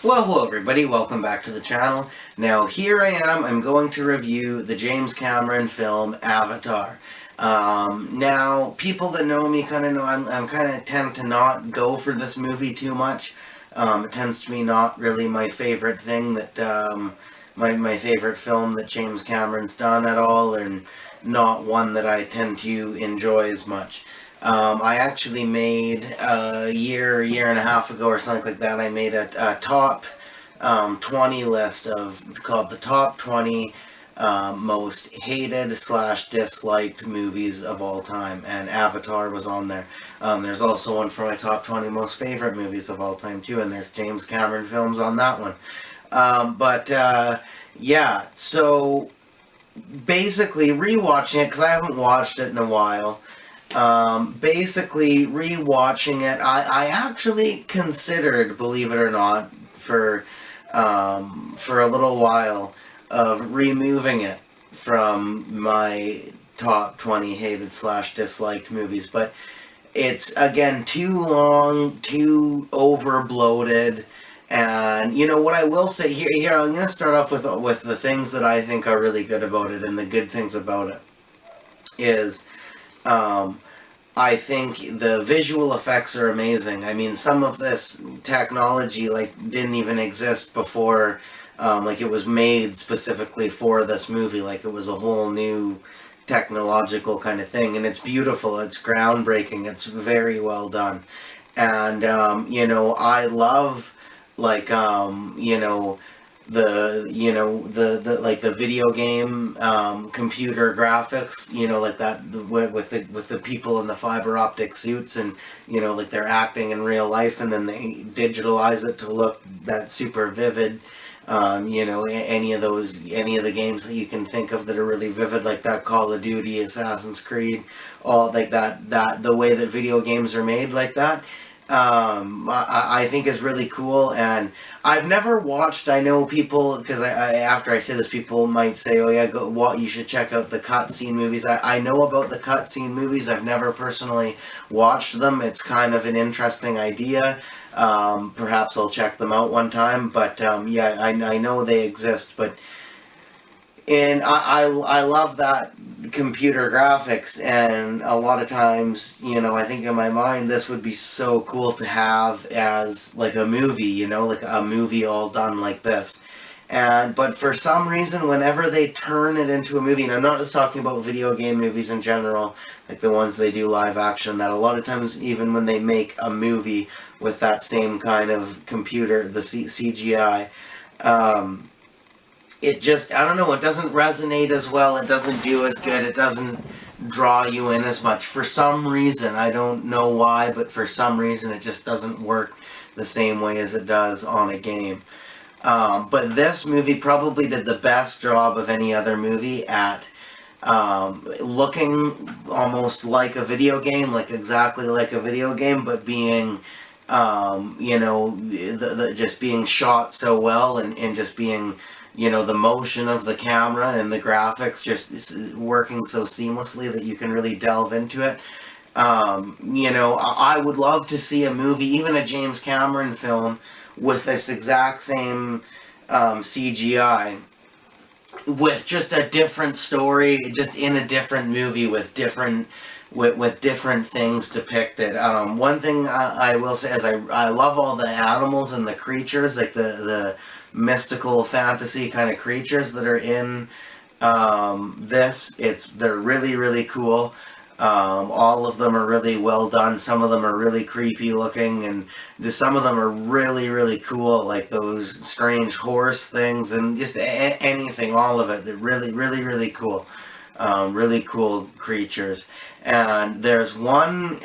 Well, hello everybody, welcome back to the channel. Now here I am, I'm going to review the James Cameron film Avatar. Now, people that know me kind of know I'm kind of tend to not go for this movie too much. It tends to be not really my favorite thing my favorite film that James Cameron's done at all, and not one that I tend to enjoy as much. I actually made a year and a half ago or something like that, I made a top 20 list called the top 20 most hated / disliked movies of all time, and Avatar was on there. There's also one for my top 20 most favorite movies of all time too, and there's James Cameron films on that one. Yeah, so basically rewatching it, because I haven't watched it in a while. Basically rewatching it, I actually considered, believe it or not, for a little while, of removing it from my top 20 hated / disliked movies, but it's, again, too long, too over bloated. And you know what I will say here, I'm going to start off with the things that I think are really good about it, and the good things about it is, I think the visual effects are amazing. I mean, some of this technology didn't even exist before, it was made specifically for this movie. Like, it was a whole new technological kind of thing, and it's beautiful. It's groundbreaking. It's very well done, and I love the video game computer graphics, like that with the people in the fiber optic suits, and they're acting in real life, and then they digitalize it to look that super vivid. Any of the games that you can think of that are really vivid, like that Call of Duty, Assassin's Creed, all like that the way that video games are made like that. I think is really cool, and I've never watched. I know people, because after I say this, people might say, "Oh yeah, you should check out the cutscene movies." I know about the cutscene movies. I've never personally watched them. It's kind of an interesting idea. Perhaps I'll check them out one time. But yeah, I know they exist. And I love that computer graphics, and a lot of times, I think in my mind this would be so cool to have as like a movie, like a movie all done like this. But for some reason, whenever they turn it into a movie, and I'm not just talking about video game movies in general, like the ones they do live action, that a lot of times, even when they make a movie with that same kind of computer, the CGI, it just, I don't know, it doesn't resonate as well, it doesn't do as good, it doesn't draw you in as much. For some reason, I don't know why, but for some reason it just doesn't work the same way as it does on a game. But this movie probably did the best job of any other movie at looking almost like a video game, like exactly like a video game, but being, just being shot so well, and just being, the motion of the camera and the graphics just working so seamlessly that you can really delve into it. I would love to see a movie, even a James Cameron film, with this exact same CGI, with just a different story, just in a different movie with different things depicted. One thing I will say is I love all the animals and the creatures, like the mystical fantasy kind of creatures that are in this. They're really, really cool. All of them are really well done. Some of them are really creepy looking, and some of them are really, really cool, like those strange horse things, and just anything, all of it. They're really, really, really cool. Really cool creatures. And there's one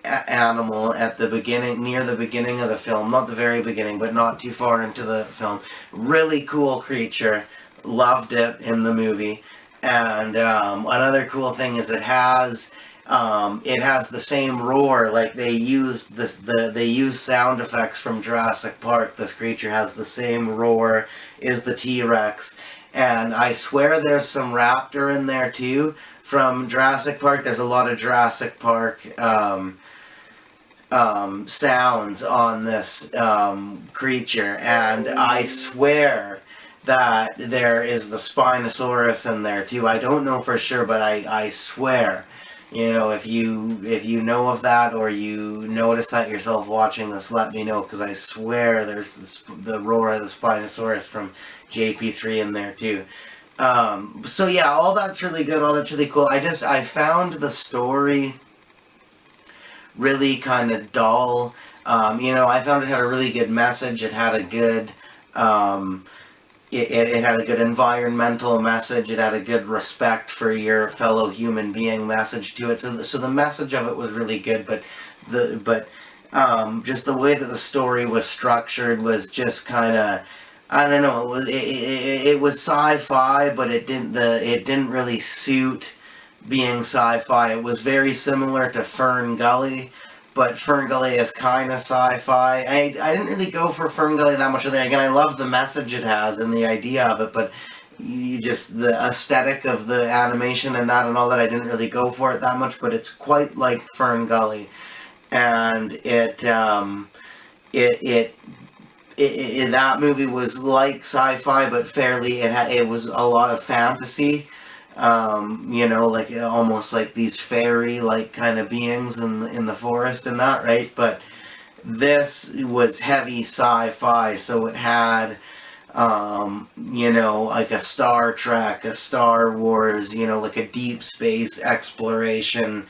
animal at the beginning, near the beginning of the film, not the very beginning, but not too far into the film. Really cool creature. Loved it in the movie. And another cool thing is it has the same roar. Like they used they use sound effects from Jurassic Park. This creature has the same roar as the T-Rex, and I swear there's some raptor in there too from Jurassic Park. There's a lot of Jurassic Park sounds on this creature, and I swear that there is the Spinosaurus in there too. I don't know for sure, but I swear. If you know of that, or you notice that yourself watching this, let me know, because I swear there's the roar of the Spinosaurus from JP3 in there too. So yeah, all that's really good, all that's really cool. I found the story really kind of dull. I found it had a really good message. It had a good, it had a good environmental message. It had a good respect for your fellow human being message to it. So the message of it was really good, but just the way that the story was structured was just kind of, I don't know. It was sci-fi, but it didn't really suit being sci-fi. It was very similar to Fern Gully, but Fern Gully is kind of sci-fi. I didn't really go for Fern Gully that much. Again, I love the message it has and the idea of it, but the aesthetic of the animation and that and all that, I didn't really go for it that much. But it's quite like Fern Gully, and that movie was like sci-fi, but fairly, it was a lot of fantasy. Like almost like these fairy like kind of beings in the forest and that, right? But this was heavy sci-fi, so it had like a Star Trek, a Star Wars, like a deep space exploration,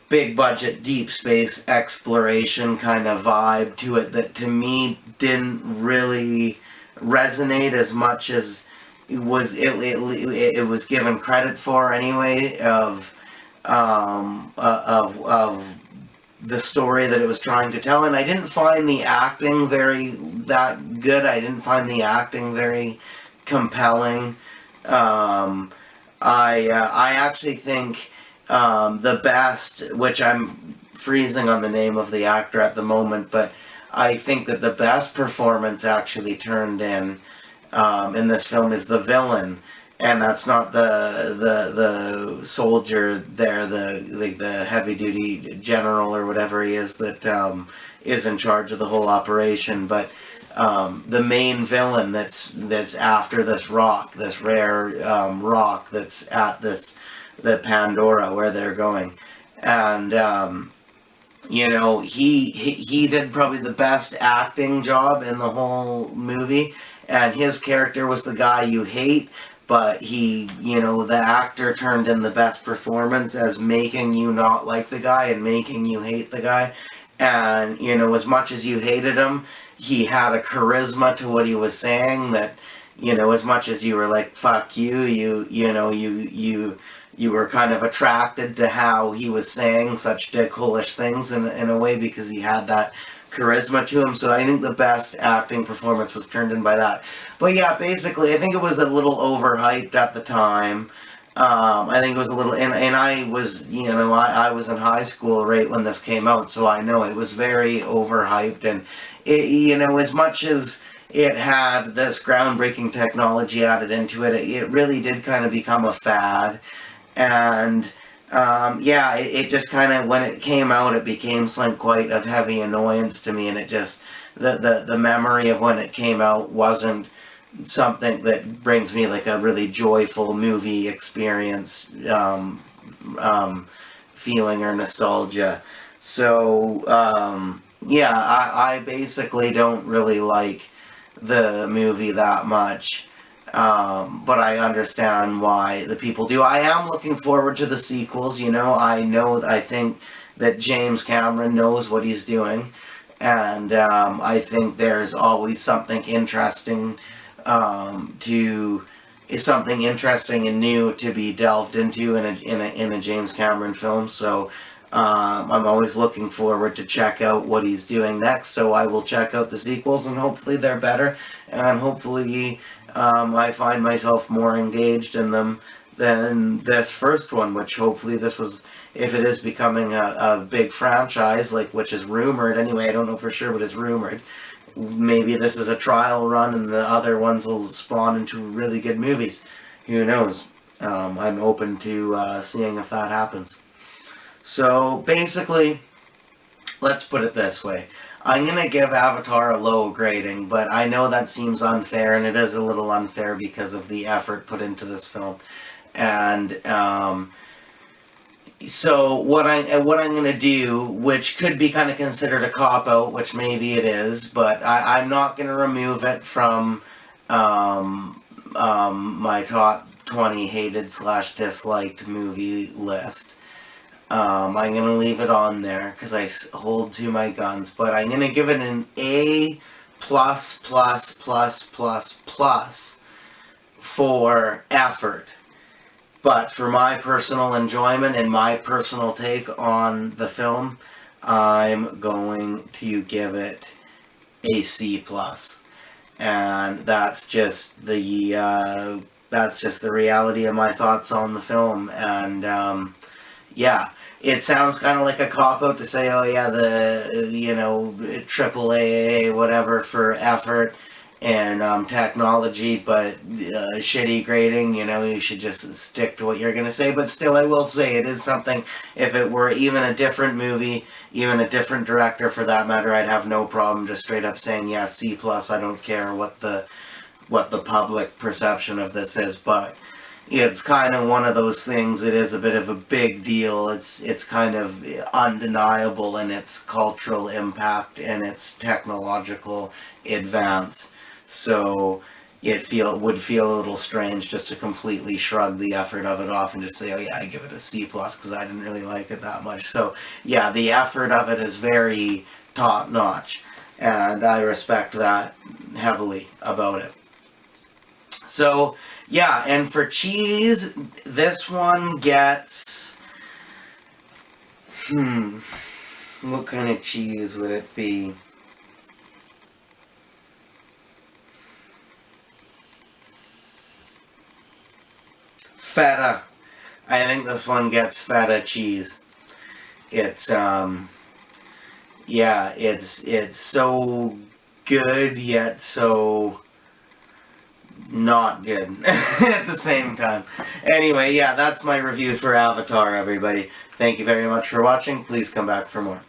big budget deep space exploration kind of vibe to it that to me didn't really resonate as much as it was given credit for anyway, of the story that it was trying to tell. And I didn't find the acting that good. I didn't find the acting very compelling. I actually think the best, which I'm freezing on the name of the actor at the moment, but I think that the best performance actually turned in this film is the villain, and that's not the soldier there, the heavy duty general or whatever he is that is in charge of the whole operation, but the main villain that's after this rock, this rare rock that's at the Pandora where they're going, and he did probably the best acting job in the whole movie. And his character was the guy you hate, but the actor turned in the best performance as making you not like the guy and making you hate the guy. And, as much as you hated him, he had a charisma to what he was saying that, as much as you were like, fuck you, you were kind of attracted to how he was saying such dickholish things in a way, because he had that charisma to him. So I think the best acting performance was turned in by that. But yeah, basically, I think it was a little overhyped at the time. I think it was a little, and I was, I was in high school right when this came out, so I know it was very overhyped, and it, as much as it had this groundbreaking technology added into it, it really did kind of become a fad, and it just kind of, when it came out, it became quite of heavy annoyance to me, and it just, the memory of when it came out wasn't something that brings me like a really joyful movie experience, feeling or nostalgia. So, I basically don't really like the movie that much. But I understand why the people do. I am looking forward to the sequels. I think that James Cameron knows what he's doing, and I think there's always something interesting something interesting and new to be delved into in a James Cameron film. So I'm always looking forward to check out what he's doing next. So I will check out the sequels, and hopefully they're better, and hopefully I find myself more engaged in them than this first one, which hopefully this was, if it is becoming a big franchise, which is rumored anyway, I don't know for sure, but it's rumored. Maybe this is a trial run and the other ones will spawn into really good movies. Who knows? I'm open to seeing if that happens. So basically, let's put it this way. I'm going to give Avatar a low grading, but I know that seems unfair, and it is a little unfair because of the effort put into this film. And so what I'm going to do, which could be kind of considered a cop-out, which maybe it is, but I'm not going to remove it from my top 20 hated / disliked movie list. I'm going to leave it on there because I hold to my guns, but I'm going to give it an A+++++ for effort. But for my personal enjoyment and my personal take on the film, I'm going to give it a C+. And that's just the reality of my thoughts on the film. And yeah, it sounds kind of like a cop-out to say, oh yeah, the, triple A, whatever for effort and technology, but shitty grading, you should just stick to what you're going to say. But still, I will say it is something, if it were even a different movie, even a different director for that matter, I'd have no problem just straight up saying, yeah, C+, I don't care what the public perception of this is, but it's kind of one of those things. It is a bit of a big deal. It's kind of undeniable in its cultural impact and its technological advance. So it would feel a little strange just to completely shrug the effort of it off and just say, oh yeah, I give it a C+ because I didn't really like it that much. So yeah, the effort of it is very top notch, and I respect that heavily about it. So yeah, and for cheese, this one gets, what kind of cheese would it be? Feta. I think this one gets feta cheese. It's yeah, it's so good yet so not good at the same time. Anyway, yeah, that's my review for Avatar, everybody. Thank you very much for watching. Please come back for more.